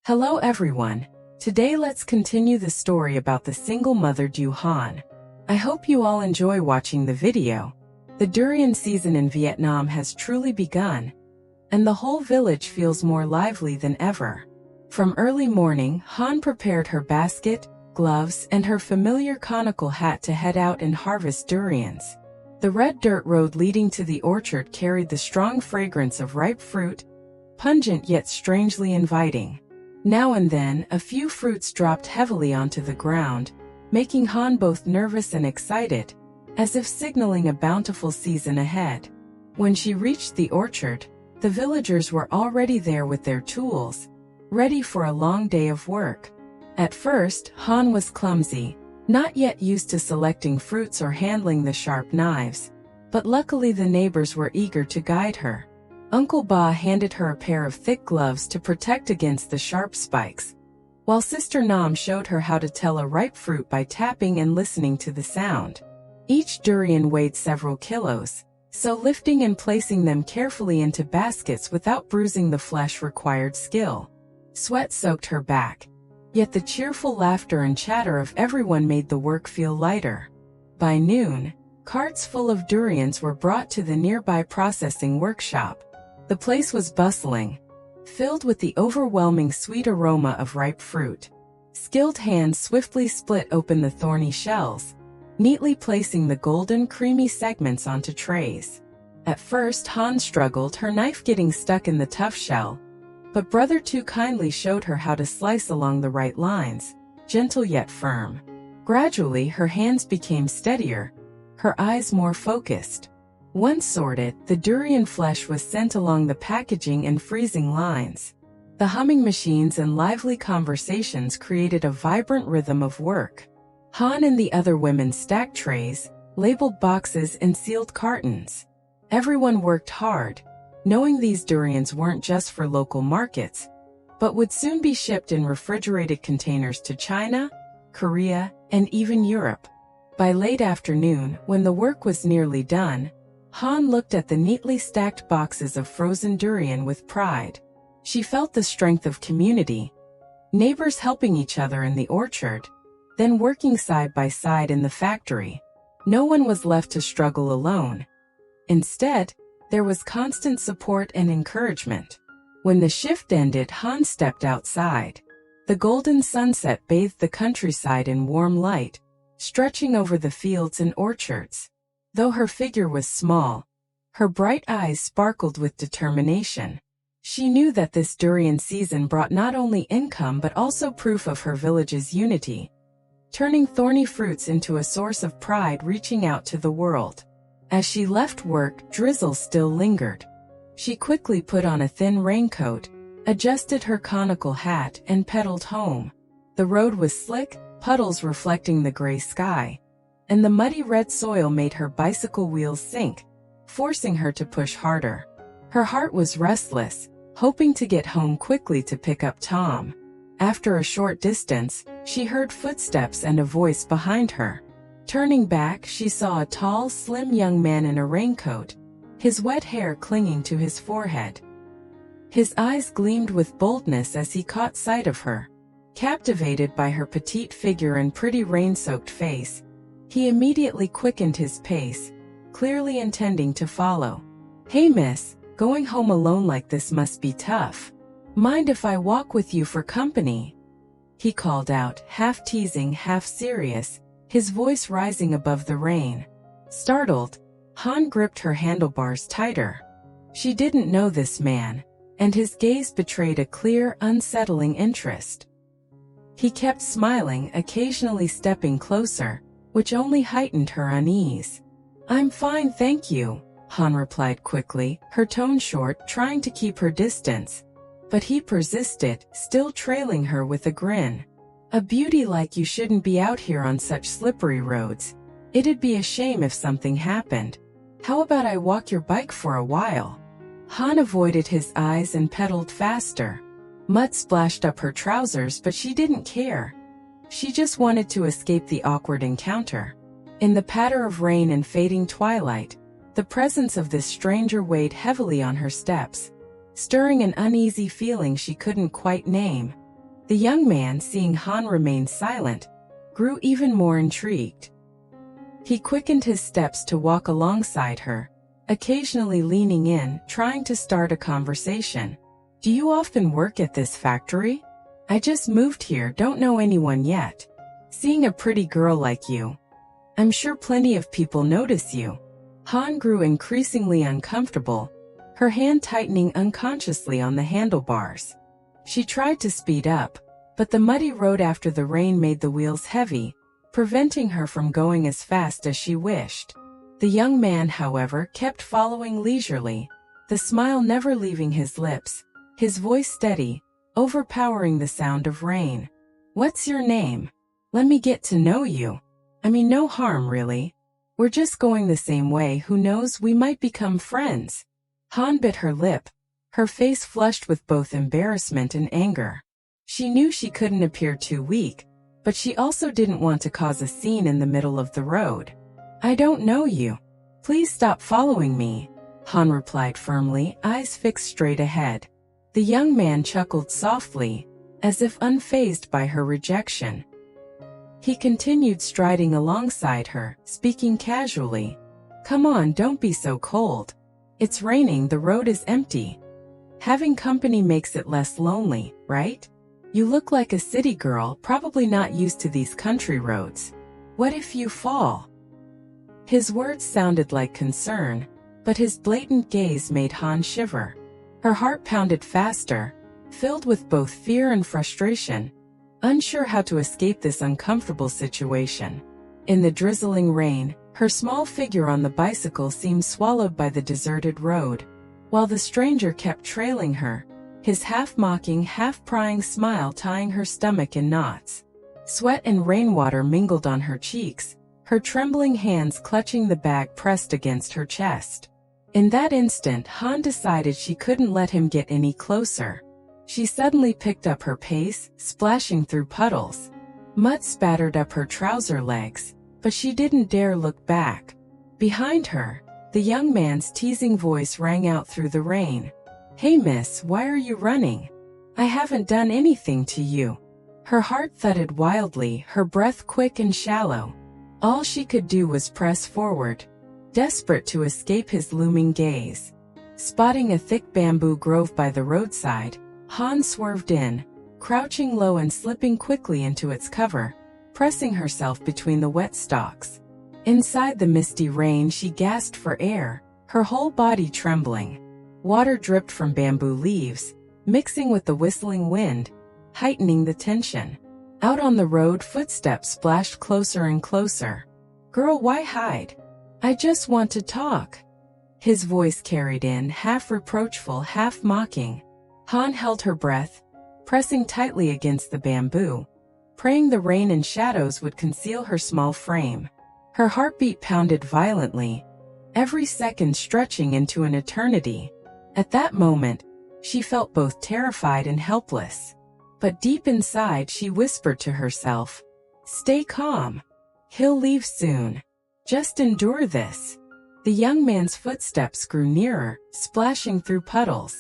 Hello everyone. Today let's continue the story about the single mother Dieu Hân. I hope you all enjoy watching the video. The durian season in Vietnam has truly begun, and the whole village feels more lively than ever. From early morning, Hân prepared her basket, gloves, and her familiar conical hat to head out and harvest durians. The red dirt road leading to the orchard carried the strong fragrance of ripe fruit, pungent yet strangely inviting. Now and then, a few fruits dropped heavily onto the ground, making Hân both nervous and excited, as if signaling a bountiful season ahead. When she reached the orchard, the villagers were already there with their tools, ready for a long day of work. At first, Hân was clumsy, not yet used to selecting fruits or handling the sharp knives, but luckily the neighbors were eager to guide her. Uncle Ba handed her a pair of thick gloves to protect against the sharp spikes, while Sister Nam showed her how to tell a ripe fruit by tapping and listening to the sound. Each durian weighed several kilos, so lifting and placing them carefully into baskets without bruising the flesh required skill. Sweat soaked her back, yet the cheerful laughter and chatter of everyone made the work feel lighter. By noon, carts full of durians were brought to the nearby processing workshop. The place was bustling, filled with the overwhelming sweet aroma of ripe fruit. Skilled hands swiftly split open the thorny shells, neatly placing the golden, creamy segments onto trays. At first, Hân struggled, her knife getting stuck in the tough shell, but Brother too kindly showed her how to slice along the right lines, gentle yet firm. Gradually, her hands became steadier, her eyes more focused. Once sorted, the durian flesh was sent along the packaging and freezing lines. The humming machines and lively conversations created a vibrant rhythm of work. Hân and the other women stacked trays, labeled boxes, and sealed cartons. Everyone worked hard, knowing these durians weren't just for local markets, but would soon be shipped in refrigerated containers to China, Korea, and even Europe. By late afternoon, when the work was nearly done, Hân looked at the neatly stacked boxes of frozen durian with pride. She felt the strength of community, neighbors helping each other in the orchard, then working side by side in the factory. No one was left to struggle alone. Instead, there was constant support and encouragement. When the shift ended, Hân stepped outside. The golden sunset bathed the countryside in warm light, stretching over the fields and orchards. Though her figure was small, her bright eyes sparkled with determination. She knew that this durian season brought not only income but also proof of her village's unity, turning thorny fruits into a source of pride reaching out to the world. As she left work, drizzle still lingered. She quickly put on a thin raincoat, adjusted her conical hat, and pedaled home. The road was slick, puddles reflecting the gray sky, and the muddy red soil made her bicycle wheels sink, forcing her to push harder. Her heart was restless, hoping to get home quickly to pick up Tom. After a short distance, she heard footsteps and a voice behind her. Turning back, she saw a tall, slim young man in a raincoat, his wet hair clinging to his forehead. His eyes gleamed with boldness as he caught sight of her. Captivated by her petite figure and pretty rain-soaked face, he immediately quickened his pace, clearly intending to follow. "Hey miss, going home alone like this must be tough. Mind if I walk with you for company?" he called out, half teasing, half serious, his voice rising above the rain. Startled, Hân gripped her handlebars tighter. She didn't know this man, and his gaze betrayed a clear, unsettling interest. He kept smiling, occasionally stepping closer, which only heightened her unease. "I'm fine, thank you," Hân replied quickly, her tone short, trying to keep her distance. But he persisted, still trailing her with a grin. "A beauty like you shouldn't be out here on such slippery roads. It'd be a shame if something happened. How about I walk your bike for a while?" Hân avoided his eyes and pedaled faster. Mud splashed up her trousers, but she didn't care. She just wanted to escape the awkward encounter. In the patter of rain and fading twilight, the presence of this stranger weighed heavily on her steps, stirring an uneasy feeling she couldn't quite name. The young man, seeing Han remain silent, grew even more intrigued. He quickened his steps to walk alongside her, occasionally leaning in, trying to start a conversation. "Do you often work at this factory? I just moved here, don't know anyone yet. Seeing a pretty girl like you, I'm sure plenty of people notice you." Han grew increasingly uncomfortable, her hand tightening unconsciously on the handlebars. She tried to speed up, but the muddy road after the rain made the wheels heavy, preventing her from going as fast as she wished. The young man, however, kept following leisurely, the smile never leaving his lips, his voice steady, overpowering the sound of rain. "What's your name? Let me get to know you. I mean, no harm, really. We're just going the same way, who knows, we might become friends." Han bit her lip, her face flushed with both embarrassment and anger. She knew she couldn't appear too weak, but she also didn't want to cause a scene in the middle of the road. "I don't know you. Please stop following me," Han replied firmly, eyes fixed straight ahead. The young man chuckled softly, as if unfazed by her rejection. He continued striding alongside her, speaking casually. "Come on, don't be so cold. It's raining, the road is empty. Having company makes it less lonely, right? You look like a city girl, probably not used to these country roads. What if you fall?" His words sounded like concern, but his blatant gaze made Han shiver. Her heart pounded faster, filled with both fear and frustration, unsure how to escape this uncomfortable situation. In the drizzling rain, her small figure on the bicycle seemed swallowed by the deserted road, while the stranger kept trailing her, his half-mocking, half-prying smile tying her stomach in knots. Sweat and rainwater mingled on her cheeks, her trembling hands clutching the bag pressed against her chest. In that instant, Han decided she couldn't let him get any closer. She suddenly picked up her pace, splashing through puddles. Mud spattered up her trouser legs, but she didn't dare look back. Behind her, the young man's teasing voice rang out through the rain. "Hey miss, why are you running? I haven't done anything to you." Her heart thudded wildly, her breath quick and shallow. All she could do was press forward, desperate to escape his looming gaze. Spotting a thick bamboo grove by the roadside, Han swerved in, crouching low and slipping quickly into its cover, pressing herself between the wet stalks. Inside the misty rain, she gasped for air, her whole body trembling. Water dripped from bamboo leaves, mixing with the whistling wind, heightening the tension. Out on the road, footsteps splashed closer and closer. "Girl, why hide? I just want to talk." His voice carried in, half reproachful, half mocking. Han held her breath, pressing tightly against the bamboo, praying the rain and shadows would conceal her small frame. Her heartbeat pounded violently, every second stretching into an eternity. At that moment, she felt both terrified and helpless. But deep inside, she whispered to herself, "Stay calm. He'll leave soon. Just endure this." The young man's footsteps grew nearer, splashing through puddles.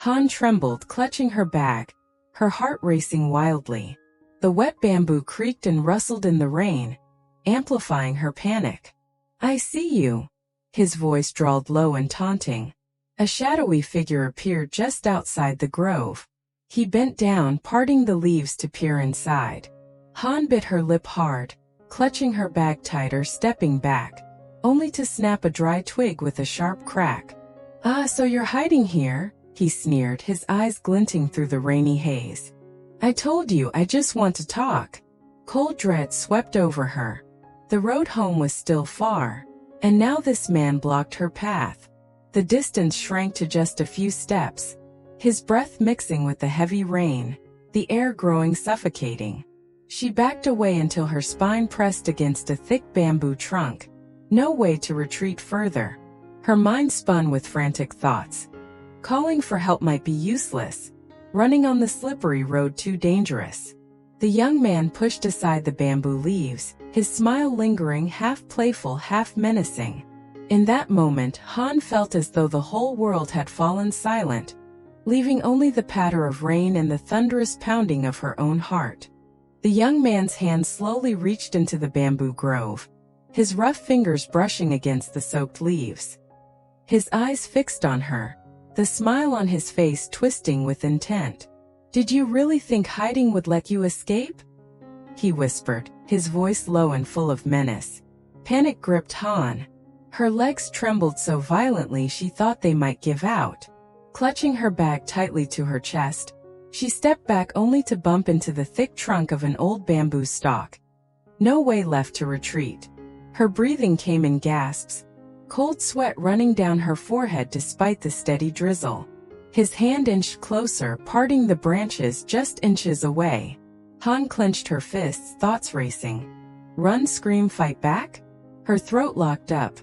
Han trembled, clutching her bag, her heart racing wildly. The wet bamboo creaked and rustled in the rain, amplifying her panic. "I see you." His voice drawled low and taunting. A shadowy figure appeared just outside the grove. He bent down, parting the leaves to peer inside. Han bit her lip hard, clutching her bag tighter, stepping back, only to snap a dry twig with a sharp crack. "Ah, so you're hiding here?" he sneered, his eyes glinting through the rainy haze. "I told you, I just want to talk." Cold dread swept over her. The road home was still far, and now this man blocked her path. The distance shrank to just a few steps, his breath mixing with the heavy rain, the air growing suffocating. She backed away until her spine pressed against a thick bamboo trunk. No way to retreat further. Her mind spun with frantic thoughts. Calling for help might be useless, running on the slippery road too dangerous. The young man pushed aside the bamboo leaves, his smile lingering, half playful, half menacing. In that moment, Han felt as though the whole world had fallen silent. leaving only the patter of rain and the thunderous pounding of her own heart. The young man's hand slowly reached into the bamboo grove, his rough fingers brushing against the soaked leaves. His eyes fixed on her, the smile on his face twisting with intent. "Did you really think hiding would let you escape?" he whispered, his voice low and full of menace. Panic gripped Han. Her legs trembled so violently she thought they might give out. Clutching her bag tightly to her chest, she stepped back only to bump into the thick trunk of an old bamboo stalk. No way left to retreat. Her breathing came in gasps, cold sweat running down her forehead despite the steady drizzle. His hand inched closer, parting the branches just inches away. Han clenched her fists, thoughts racing. Run, scream, fight back? Her throat locked up.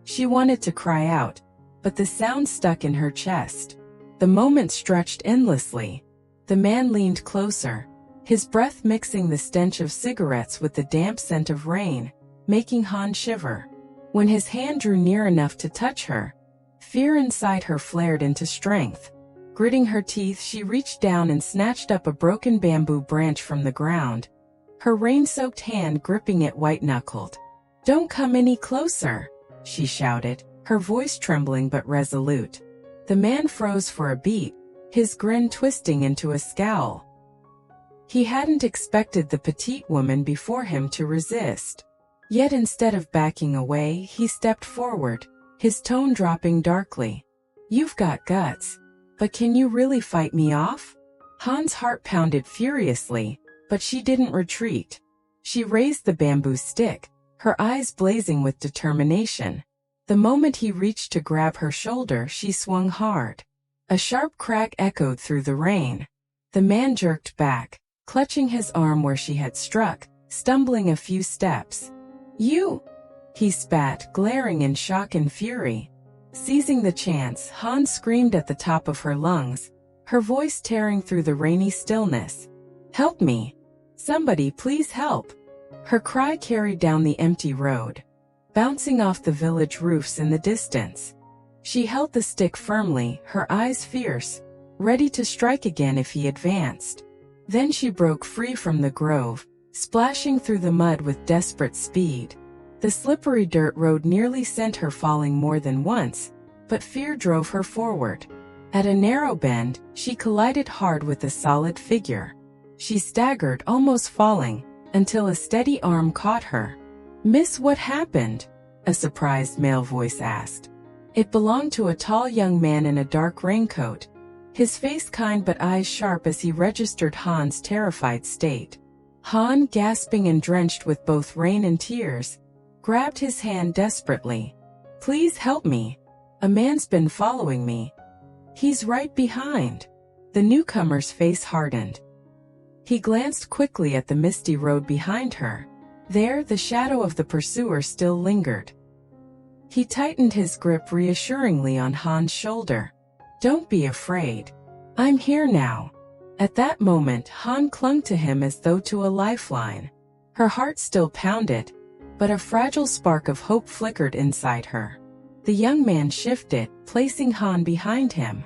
She wanted to cry out, but the sound stuck in her chest. The moment stretched endlessly. The man leaned closer, his breath mixing the stench of cigarettes with the damp scent of rain, making Han shiver. When his hand drew near enough to touch her, fear inside her flared into strength. Gritting her teeth, she reached down and snatched up a broken bamboo branch from the ground, her rain-soaked hand gripping it white-knuckled. "Don't come any closer," she shouted, her voice trembling but resolute. The man froze for a beat, his grin twisting into a scowl. He hadn't expected the petite woman before him to resist. Yet instead of backing away, he stepped forward, his tone dropping darkly. "You've got guts, but can you really fight me off?" Han's heart pounded furiously, but she didn't retreat. She raised the bamboo stick, her eyes blazing with determination. The moment he reached to grab her shoulder, she swung hard. A sharp crack echoed through the rain. The man jerked back, clutching his arm where she had struck, stumbling a few steps. "You!" he spat, glaring in shock and fury. Seizing the chance, Han screamed at the top of her lungs, her voice tearing through the rainy stillness. "Help me! Somebody please help!" Her cry carried down the empty road, bouncing off the village roofs in the distance. She held the stick firmly, her eyes fierce, ready to strike again if he advanced. Then she broke free from the grove, splashing through the mud with desperate speed. The slippery dirt road nearly sent her falling more than once, but fear drove her forward. At a narrow bend, she collided hard with a solid figure. She staggered, almost falling, until a steady arm caught her. "Miss, what happened?" a surprised male voice asked. It belonged to a tall young man in a dark raincoat, his face kind but eyes sharp as he registered Han's terrified state. Han, gasping and drenched with both rain and tears, grabbed his hand desperately. "Please help me. A man's been following me. He's right behind." The newcomer's face hardened. He glanced quickly at the misty road behind her. There, the shadow of the pursuer still lingered. He tightened his grip reassuringly on Han's shoulder. "Don't be afraid. I'm here now." At that moment, Han clung to him as though to a lifeline. Her heart still pounded, but a fragile spark of hope flickered inside her. The young man shifted, placing Han behind him.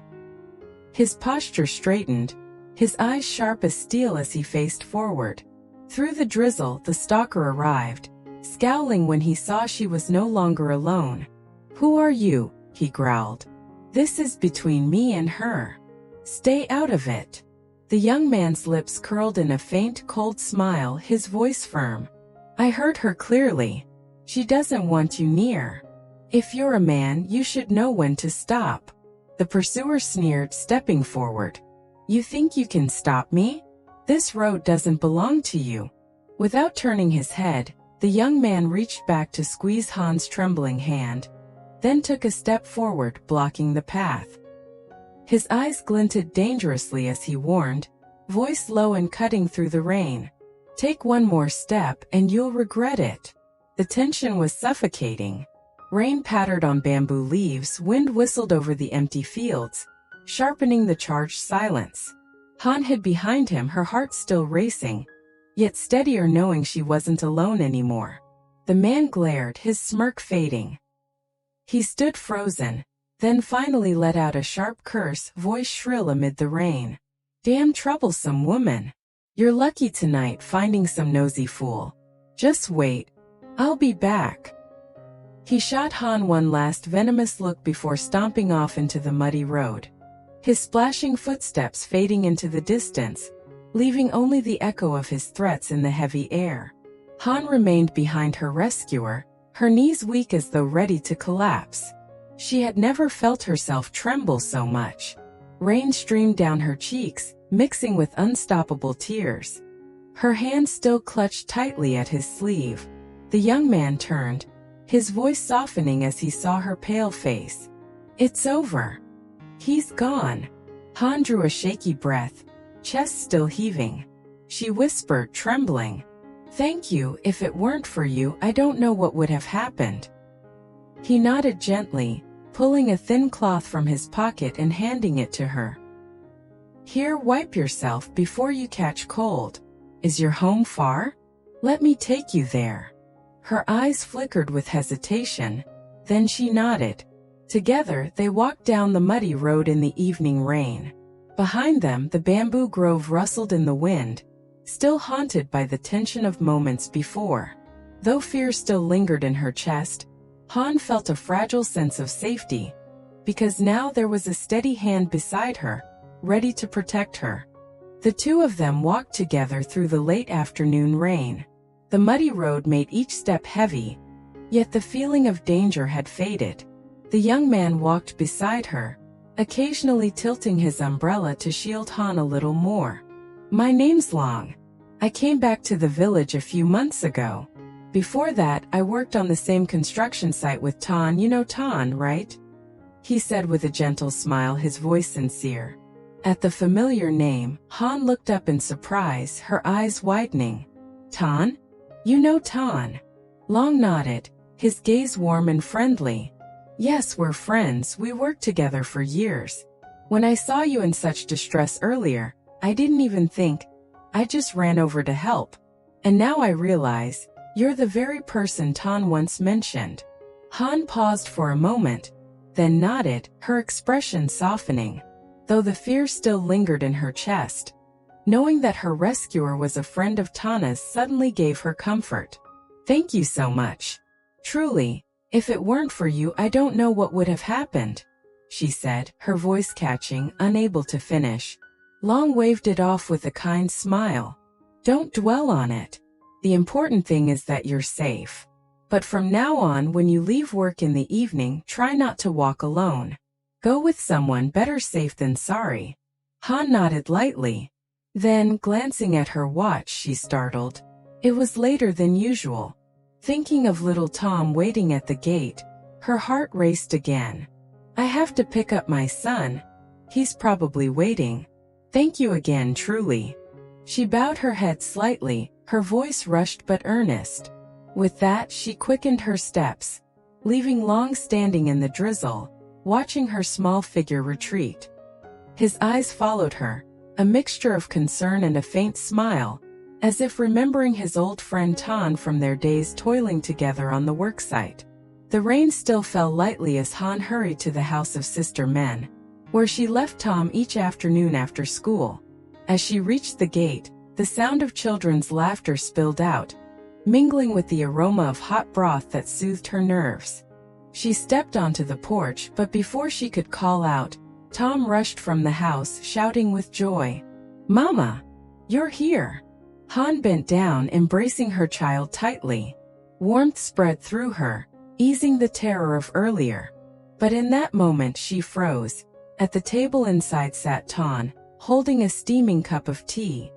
His posture straightened, his eyes sharp as steel as he faced forward. Through the drizzle, the stalker arrived, scowling when he saw she was no longer alone. "Who are you?" he growled. "This is between me and her. Stay out of it." The young man's lips curled in a faint, cold smile, his voice firm. "I heard her clearly. She doesn't want you near. If you're a man, you should know when to stop." The pursuer sneered, stepping forward. "You think you can stop me? This road doesn't belong to you." Without turning his head, the young man reached back to squeeze Han's trembling hand, then took a step forward, blocking the path. His eyes glinted dangerously as he warned, voice low and cutting through the rain. "Take one more step and you'll regret it." The tension was suffocating. Rain pattered on bamboo leaves, wind whistled over the empty fields, sharpening the charged silence. Han hid behind him, her heart still racing, yet steadier knowing she wasn't alone anymore. The man glared, his smirk fading. He stood frozen, then finally let out a sharp curse, voice shrill amid the rain. Damn troublesome woman. You're lucky tonight finding some nosy fool. Just wait. I'll be back. He shot Han one last venomous look before stomping off into the muddy road, his splashing footsteps fading into the distance, leaving only the echo of his threats in the heavy air. Han remained behind her rescuer, her knees weak as though ready to collapse. She had never felt herself tremble so much. Rain streamed down her cheeks, mixing with unstoppable tears. Her hand still clutched tightly at his sleeve. The young man turned, his voice softening as he saw her pale face. It's over. He's gone. Han drew a shaky breath, chest still heaving. She whispered, trembling, "Thank you. If it weren't for you, I don't know what would have happened." He nodded gently, pulling a thin cloth from his pocket and handing it to her. "Here, wipe yourself before you catch cold. Is your home far? Let me take you there." Her eyes flickered with hesitation, then she nodded. Together, they walked down the muddy road in the evening rain. Behind them, the bamboo grove rustled in the wind, still haunted by the tension of moments before. Though fear still lingered in her chest, Han felt a fragile sense of safety, because now there was a steady hand beside her, ready to protect her. The two of them walked together through the late afternoon rain. The muddy road made each step heavy, yet the feeling of danger had faded. The young man walked beside her, occasionally tilting his umbrella to shield Han a little more. "My name's Long. I came back to the village a few months ago. Before that, I worked on the same construction site with Tan. You know Tan, right?" he said with a gentle smile, his voice sincere. At the familiar name, Han looked up in surprise, her eyes widening. "Tan? You know Tan?" Long nodded, his gaze warm and friendly. "Yes, we're friends. We worked together for years. When I saw you in such distress earlier, I didn't even think. I just ran over to help. And now I realize, you're the very person Tan once mentioned." Han paused for a moment, then nodded, her expression softening, though the fear still lingered in her chest. Knowing that her rescuer was a friend of Tana's suddenly gave her comfort. "Thank you so much. Truly, if it weren't for you, I don't know what would have happened," she said, her voice catching, unable to finish. Long waved it off with a kind smile. "Don't dwell on it. The important thing is that you're safe. But from now on, when you leave work in the evening, try not to walk alone. Go with someone, better safe than sorry." Han nodded lightly. Then, glancing at her watch, she startled. It was later than usual. Thinking of little Tom waiting at the gate, her heart raced again. "I have to pick up my son. He's probably waiting. Thank you again, truly." She bowed her head slightly, her voice rushed but earnest. With that, she quickened her steps, leaving Long standing in the drizzle, watching her small figure retreat. His eyes followed her, a mixture of concern and a faint smile, as if remembering his old friend Tan from their days toiling together on the worksite. The rain still fell lightly as Han hurried to the house of Sister Men, where she left Tom each afternoon after school. As she reached the gate, the sound of children's laughter spilled out, mingling with the aroma of hot broth that soothed her nerves. She stepped onto the porch, but before she could call out, Tom rushed from the house, shouting with joy, "Mama! You're here!" Han bent down, embracing her child tightly. Warmth spread through her, easing the terror of earlier. But in that moment she froze. At the table inside sat Tan, holding a steaming cup of tea.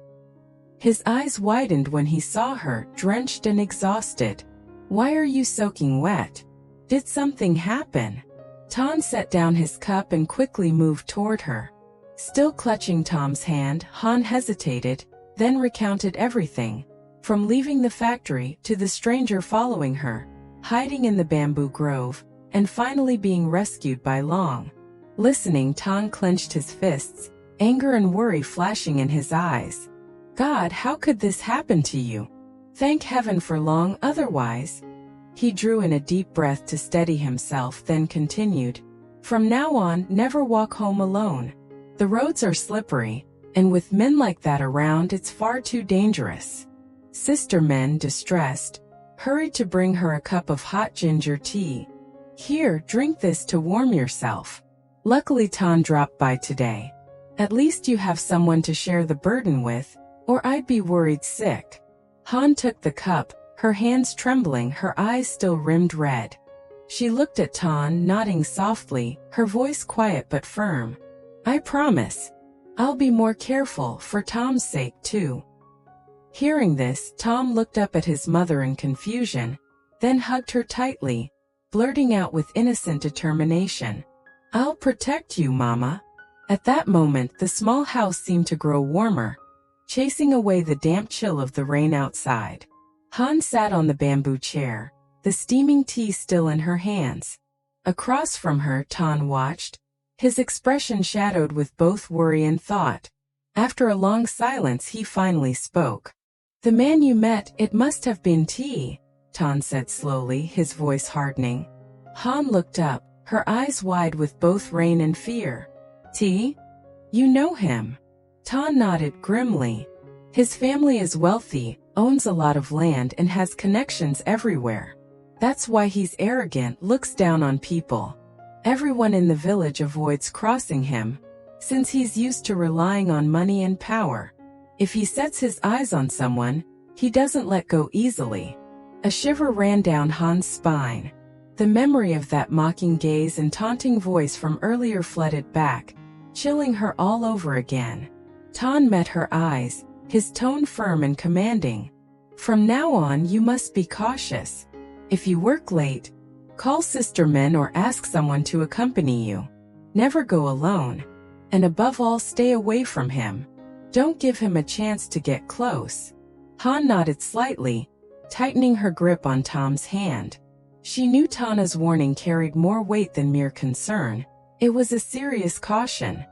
His eyes widened when he saw her, drenched and exhausted. "Why are you soaking wet? Did something happen?" Tan set down his cup and quickly moved toward her. Still clutching Tom's hand, Han hesitated, then recounted everything, from leaving the factory to the stranger following her, hiding in the bamboo grove, and finally being rescued by Long. Listening, Tan clenched his fists, anger and worry flashing in his eyes. "God, how could this happen to you? Thank heaven for Long, otherwise..." He drew in a deep breath to steady himself, then continued, From now on, never walk home alone. The roads are slippery, and with men like that around, it's far too dangerous. Sister Men, distressed, hurried to bring her a cup of hot ginger tea. Here, drink this to warm yourself. Luckily Tan dropped by today. At least you have someone to share the burden with, or I'd be worried sick. Han took the cup, her hands trembling, her eyes still rimmed red. She looked at Tan, nodding softly, her voice quiet but firm. I promise. I'll be more careful, for Tom's sake too. Hearing this, Tom looked up at his mother in confusion, then hugged her tightly, blurting out with innocent determination, I'll protect you, Mama. At that moment, the small house seemed to grow warmer, chasing away the damp chill of the rain outside. Han sat on the bamboo chair, the steaming tea still in her hands. Across from her, Tan watched, his expression shadowed with both worry and thought. After a long silence, he finally spoke. The man you met, it must have been T, Tan said slowly, his voice hardening. Han looked up, her eyes wide with both rain and fear. T? You know him? Tan nodded grimly. His family is wealthy, owns a lot of land and has connections everywhere. That's why he's arrogant, looks down on people. Everyone in the village avoids crossing him, since he's used to relying on money and power. If he sets his eyes on someone, he doesn't let go easily. A shiver ran down Han's spine. The memory of that mocking gaze and taunting voice from earlier flooded back, chilling her all over again. Tan met her eyes, his tone firm and commanding. From now on, you must be cautious. If you work late, call Sister Men or ask someone to accompany you. Never go alone. And above all, stay away from him. Don't give him a chance to get close. Han nodded slightly, tightening her grip on Tom's hand. She knew Tana's warning carried more weight than mere concern. It was a serious caution.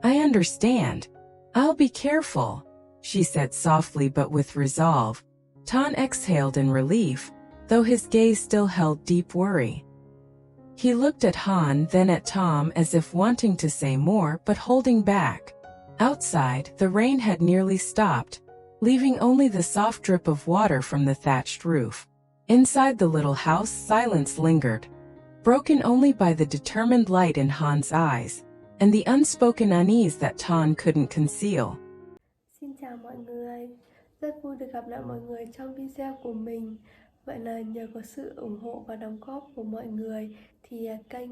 I understand. I'll be careful, she said softly but with resolve. Tan exhaled in relief, though his gaze still held deep worry. He looked at Han, then at Tom, as if wanting to say more but holding back. Outside, the rain had nearly stopped, leaving only the soft drip of water from the thatched roof. Inside the little house, silence lingered, broken only by the determined light in Han's eyes, and the unspoken unease that Tan couldn't conceal. Xin chào mọi người, rất vui được gặp lại mọi người trong video của mình. Vậy là nhờ có sự ủng hộ và đóng góp của mọi người thì kênh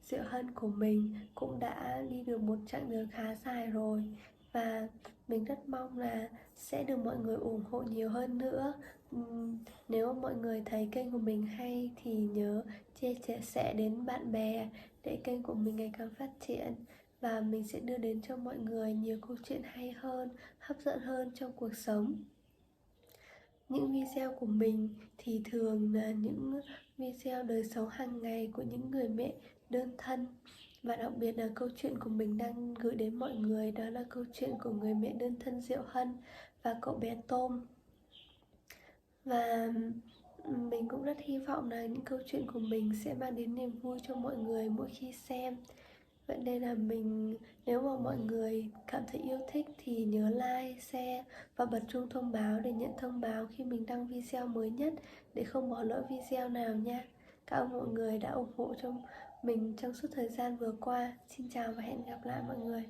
Diệu Hân của mình cũng đã đi được một chặng đường khá dài rồi. Và mình rất mong là sẽ được mọi người ủng hộ nhiều hơn nữa. Nếu mọi người thấy kênh của mình hay thì nhớ chia sẻ đến bạn bè để kênh của mình ngày càng phát triển. Và mình sẽ đưa đến cho mọi người nhiều câu chuyện hay hơn, hấp dẫn hơn trong cuộc sống. Những video của mình thì thường là những video đời sống hàng ngày của những người mẹ đơn thân. Và đặc biệt là câu chuyện của mình đang gửi đến mọi người, đó là câu chuyện của người mẹ đơn thân Diệu Hân và cậu bé Tôm. Và mình cũng rất hy vọng là những câu chuyện của mình sẽ mang đến niềm vui cho mọi người mỗi khi xem. Vậy nên là nếu mà mọi người cảm thấy yêu thích thì nhớ like, share và bật chuông thông báo để nhận thông báo khi mình đăng video mới nhất để không bỏ lỡ video nào nha. Cảm ơn mọi người đã ủng hộ cho mình trong suốt thời gian vừa qua. Xin chào và hẹn gặp lại mọi người.